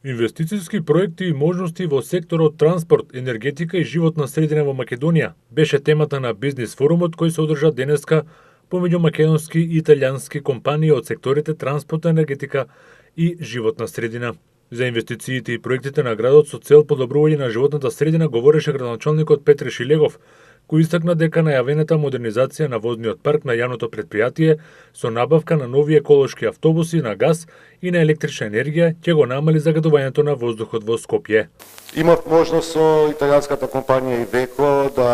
Инвестициски проекти и можности во секторот транспорт, енергетика и животна средина во Македонија беше темата на бизнис форумот кој се одржа денеска помеѓу македонски и италијански компании од секторите транспорт, енергетика и животна средина. За инвестициите и проектите на градот со цел подобрување на животната средина говореше градоначалникот Петре Шилегов, кој истакна дека најавената модернизација на возниот парк на јавното предпријатие со набавка на нови еколошки автобуси на газ и на електрична енергија ќе го намали загадувањето на воздухот во Скопје. Имав можност со италијанската компанија Ивеко да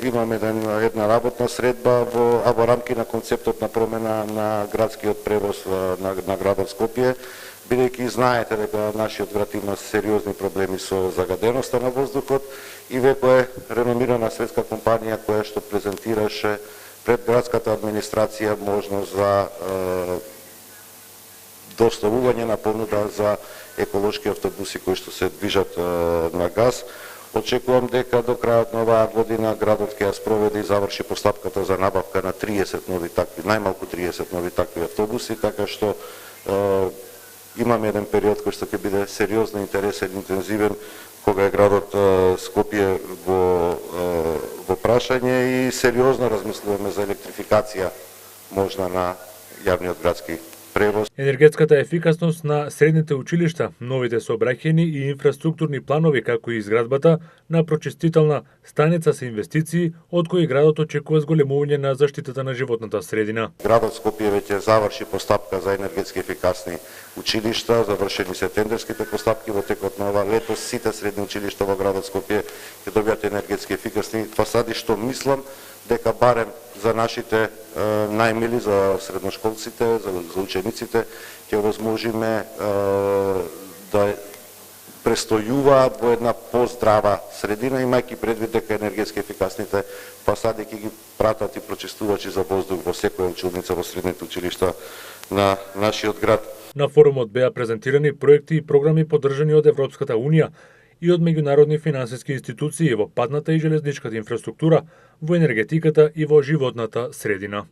имаме една работна средба во рамки на концептот на промена на градскиот превоз на градот Скопје, бидејќи знаете дека нашиот град има сериозни проблеми со загаденоста на воздухот. Ивеко е реномирана светска компанија која што презентираше пред градската администрација можност за доставување на понуда за еколошки автобуси кои што се движат на газ. Очекувам дека до крајот на оваа година градот ќе ја спроведе и заврши постапката за набавка на 30 нови такви, најмалку 30 нови такви автобуси, така што имаме еден период кој што ќе биде сериозно интересен, интензивен, кога е градот Скопје во прашање и сериозно размислуваме за електрификација можна на јавниот градски превоз. Енергетската ефикасност на средните училишта, новите сообраќајни и инфраструктурни планови, како и изградбата на прочистителна станица се инвестиции од кои градот очекува зголемување на заштитата на животната средина. Градот Скопје веќе заврши постапка за енергетски ефикасни училишта, завршени се тендерските постапки во текот на ова лето. Сите средни училишта во градот Скопје ќе добијат енергетски ефикасни фасади, што мислам дека барем за нашите најмили, за средношколците, за учениците, ќе возможиме да престојуваат во една поздрава средина, имајќи предвид дека енергетски ефикасните фасади ќе ги пратат и прочистувачи за воздух во секоја училница во средните училишта на нашиот град. На форумот беа презентирани проекти и програми поддржани од Европската Унија и од меѓународни финансиски институции во патната и железничката инфраструктура, во енергетиката и во животната средина.